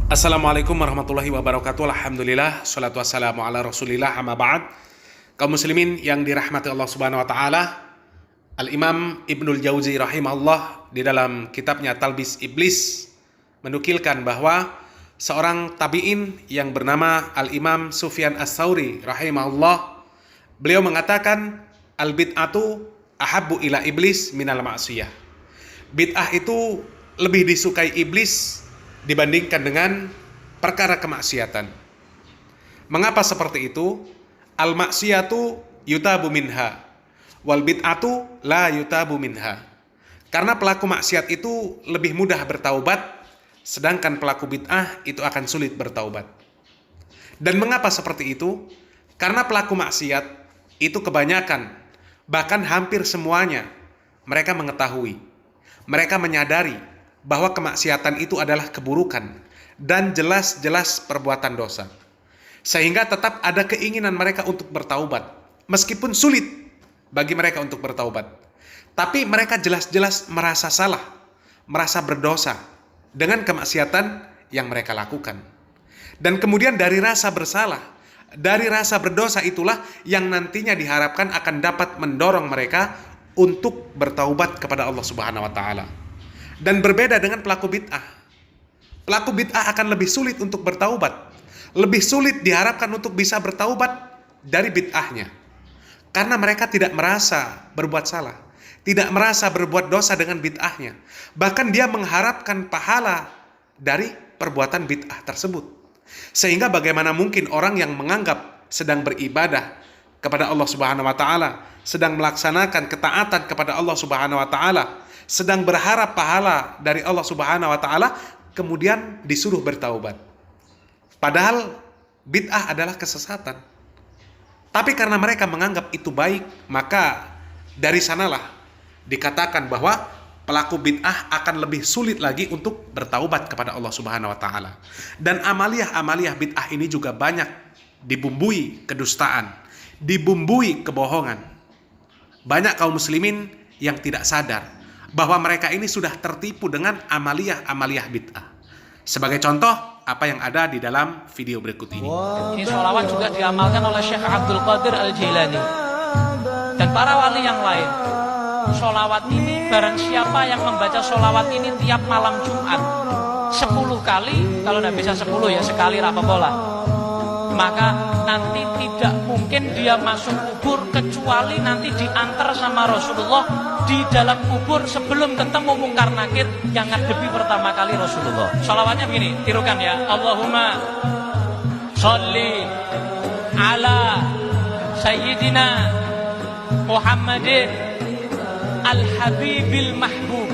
Assalamualaikum warahmatullahi wabarakatuh. Alhamdulillah, salatu wassalamu ala rasulillah, amma ba'd. Kaum muslimin yang dirahmati Allah subhanahu wa ta'ala, Al-Imam Ibnul Jauzi rahimahullah di dalam kitabnya Talbis Iblis menukilkan bahwa seorang tabi'in yang bernama Al-Imam Sufyan Ats-Tsauri rahimahullah, beliau mengatakan al-bid'atu ahabbu ila iblis minal ma'siyah. Bid'ah itu lebih disukai iblis dibandingkan dengan perkara kemaksiatan. Mengapa seperti itu? Al-maksiyatu yutabu minha, wal bid'atu la yutabu minha. Karena pelaku maksiat itu lebih mudah bertaubat, sedangkan pelaku bid'ah itu akan sulit bertaubat. Dan mengapa seperti itu? Karena pelaku maksiat itu kebanyakan, bahkan hampir semuanya, mereka mengetahui, mereka menyadari bahwa kemaksiatan itu adalah keburukan dan jelas-jelas perbuatan dosa. Sehingga tetap ada keinginan mereka untuk bertaubat, meskipun sulit bagi mereka untuk bertaubat. Tapi mereka jelas-jelas merasa salah, merasa berdosa dengan kemaksiatan yang mereka lakukan. Dan kemudian dari rasa bersalah, dari rasa berdosa itulah yang nantinya diharapkan akan dapat mendorong mereka untuk bertaubat kepada Allah Subhanahu wa taala. Dan berbeda dengan pelaku bid'ah. Pelaku bid'ah akan lebih sulit untuk bertaubat. Lebih sulit diharapkan untuk bisa bertaubat dari bid'ahnya. Karena mereka tidak merasa berbuat salah. Tidak merasa berbuat dosa dengan bid'ahnya. Bahkan dia mengharapkan pahala dari perbuatan bid'ah tersebut. Sehingga bagaimana mungkin orang yang menganggap sedang beribadah kepada Allah Subhanahu wa taala, sedang melaksanakan ketaatan kepada Allah Subhanahu wa taala, sedang berharap pahala dari Allah Subhanahu wa taala, kemudian disuruh bertaubat. Padahal bid'ah adalah kesesatan. Tapi karena mereka menganggap itu baik, maka dari sanalah dikatakan bahwa pelaku bid'ah akan lebih sulit lagi untuk bertaubat kepada Allah Subhanahu wa taala. Dan amaliyah-amaliyah bid'ah ini juga banyak dibumbui kedustaan, dibumbui kebohongan. Banyak kaum muslimin yang tidak sadar bahwa mereka ini sudah tertipu dengan amaliyah-amaliyah bid'ah. Sebagai contoh, apa yang ada di dalam video berikut ini. Ini sholawat juga diamalkan oleh Syekh Abdul Qadir Al-Jailani dan para wali yang lain. Sholawat ini, barang siapa yang membaca sholawat ini tiap malam Jumat 10 kali, kalau tidak bisa 10 ya sekali rapapola, maka nanti tidak mungkin dia masuk kubur kecuali nanti diantar sama Rasulullah di dalam kubur sebelum ketemu mungkar nakir yang ngadepi pertama kali Rasulullah. Sholawatnya begini, tirukan ya. Allahumma sholli ala sayyidina Muhammadin al-habibil mahbub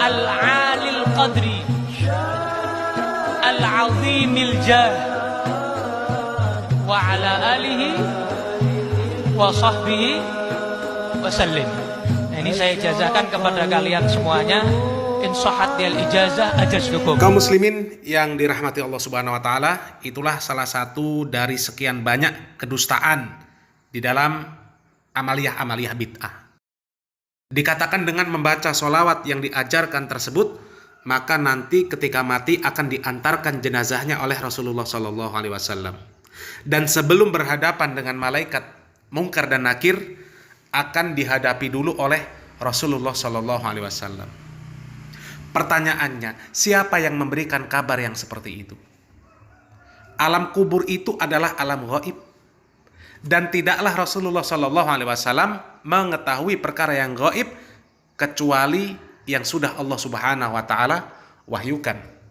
al-alil qadri al-azimil jah wa ala alihi wa sahbihi wasallim. Nah, ini saya ijazahkan kepada kalian semuanya. Insyahat yal ijazah ajazdukum. Kaum muslimin yang dirahmati Allah Subhanahu wa taala, itulah salah satu dari sekian banyak kedustaan di dalam amaliyah-amaliyah bid'ah. Dikatakan dengan membaca sholawat yang diajarkan tersebut, maka nanti ketika mati akan diantarkan jenazahnya oleh Rasulullah SAW. Dan sebelum berhadapan dengan malaikat Munkar dan Nakir, akan dihadapi dulu oleh Rasulullah SAW. Pertanyaannya, siapa yang memberikan kabar yang seperti itu? Alam kubur itu adalah alam gaib, dan tidaklah Rasulullah SAW mengetahui perkara yang gaib kecuali yang sudah Allah Subhanahu wa taala wahyukan.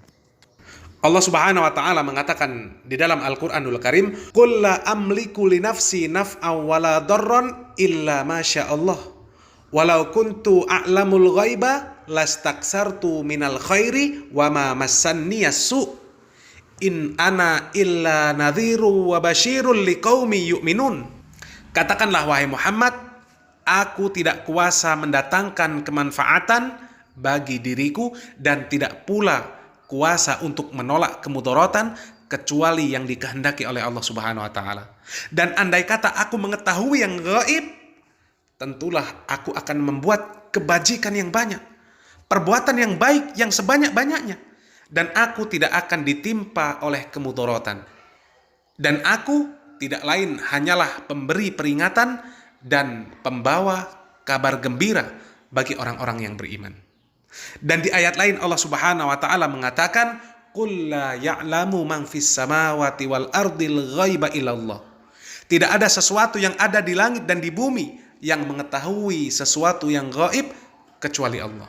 Allah Subhanahu wa taala mengatakan di dalam Al-Qur'anul Karim, "Qul la amliku li nafsi naf'an wala darran illa ma syaa Allah. Walau kuntu a'lamul ghaiba lastaksartu minal khairi wa ma massanni as-su. In ana illa nadhiru wa basyirul liqaumi yu'minun." Katakanlah wahai Muhammad, aku tidak kuasa mendatangkan kemanfaatan bagi diriku dan tidak pula kuasa untuk menolak kemudaratan kecuali yang dikehendaki oleh Allah Subhanahu wa taala. Dan andai kata aku mengetahui yang gaib, tentulah aku akan membuat kebajikan yang banyak, perbuatan yang baik yang sebanyak-banyaknya, dan aku tidak akan ditimpa oleh kemudorotan. Dan aku tidak lain hanyalah pemberi peringatan dan pembawa kabar gembira bagi orang-orang yang beriman. Dan di ayat lain Allah Subhanahu wa taala mengatakan, "Qul la ya'lamu man fis samawati wal ardil ghaiba illallah." Tidak ada sesuatu yang ada di langit dan di bumi yang mengetahui sesuatu yang gaib kecuali Allah.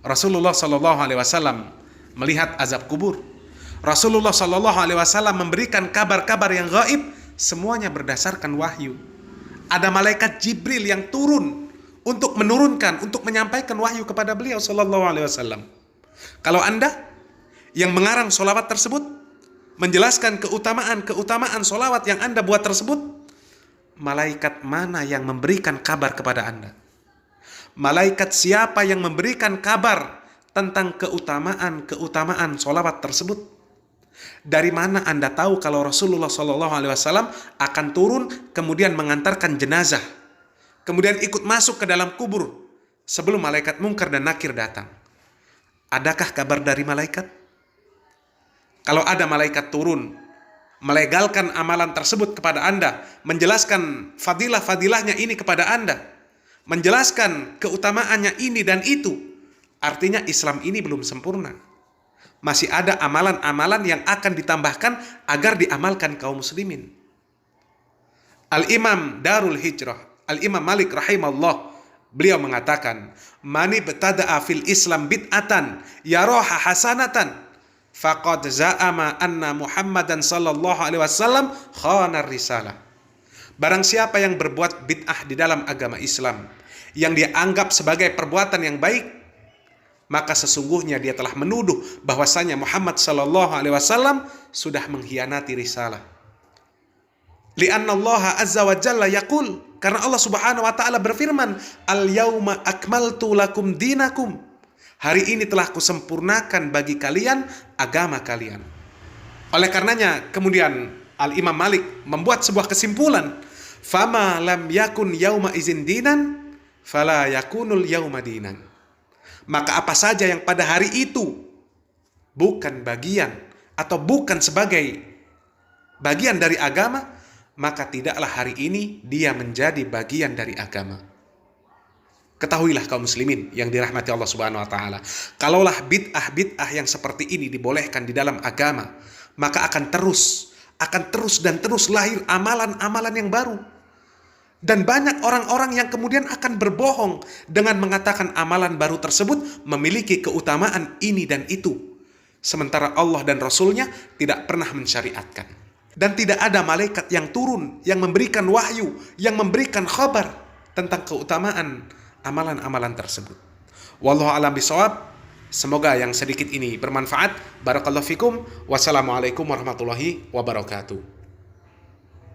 Rasulullah sallallahu alaihi wasallam melihat azab kubur. Rasulullah sallallahu alaihi wasallam memberikan kabar-kabar yang gaib, semuanya berdasarkan wahyu. Ada malaikat Jibril yang turun untuk menurunkan, untuk menyampaikan wahyu kepada beliau sallallahu alaihi wasallam. Kalau Anda yang mengarang solawat tersebut, menjelaskan keutamaan solawat yang Anda buat tersebut, malaikat mana yang memberikan kabar kepada Anda? Malaikat siapa yang memberikan kabar tentang keutamaan solawat tersebut? Dari mana Anda tahu kalau Rasulullah SAW akan turun kemudian mengantarkan jenazah, kemudian ikut masuk ke dalam kubur sebelum malaikat Munkar dan Nakir datang? Adakah kabar dari malaikat? Kalau ada malaikat turun melegalkan amalan tersebut kepada Anda, menjelaskan fadilah-fadilahnya ini kepada Anda, menjelaskan keutamaannya ini dan itu, artinya Islam ini belum sempurna. Masih ada amalan-amalan yang akan ditambahkan agar diamalkan kaum muslimin. Al-Imam Darul Hijrah, Al-Imam Malik rahimahullah, beliau mengatakan, "Mani btada'a fil Islam bid'atan yaraha hasanatan, faqad za'ama anna Muhammadan sallallahu alaihi wasallam khana risalah." Barang siapa yang berbuat bid'ah di dalam agama Islam yang dia anggap sebagai perbuatan yang baik, maka sesungguhnya dia telah menuduh bahwasanya Muhammad sallallahu alaihi wasallam sudah mengkhianati risalah. Li'anna Allah azza wa jalla yaqul, karena Allah Subhanahu wa taala berfirman, "Al-yauma akmaltu lakum dinakum." Hari ini telah kusempurnakan bagi kalian agama kalian. Oleh karenanya kemudian Al-Imam Malik membuat sebuah kesimpulan, "Fama lam yakun yauma izin dinan, fala yakunul yauma dinan." Maka apa saja yang pada hari itu bukan bagian atau bukan sebagai bagian dari agama, maka tidaklah hari ini dia menjadi bagian dari agama. Ketahuilah kaum muslimin yang dirahmati Allah Subhanahu wa taala, kalaulah bid'ah yang seperti ini dibolehkan di dalam agama, maka akan terus dan terus lahir amalan-amalan yang baru. Dan banyak orang-orang yang kemudian akan berbohong dengan mengatakan amalan baru tersebut memiliki keutamaan ini dan itu. Sementara Allah dan Rasulnya tidak pernah mensyariatkan. Dan tidak ada malaikat yang turun, yang memberikan wahyu, yang memberikan khabar tentang keutamaan amalan-amalan tersebut. Wallahu a'lam bishawab. Semoga yang sedikit ini bermanfaat. Barakallahu fikum. Wassalamualaikum warahmatullahi wabarakatuh.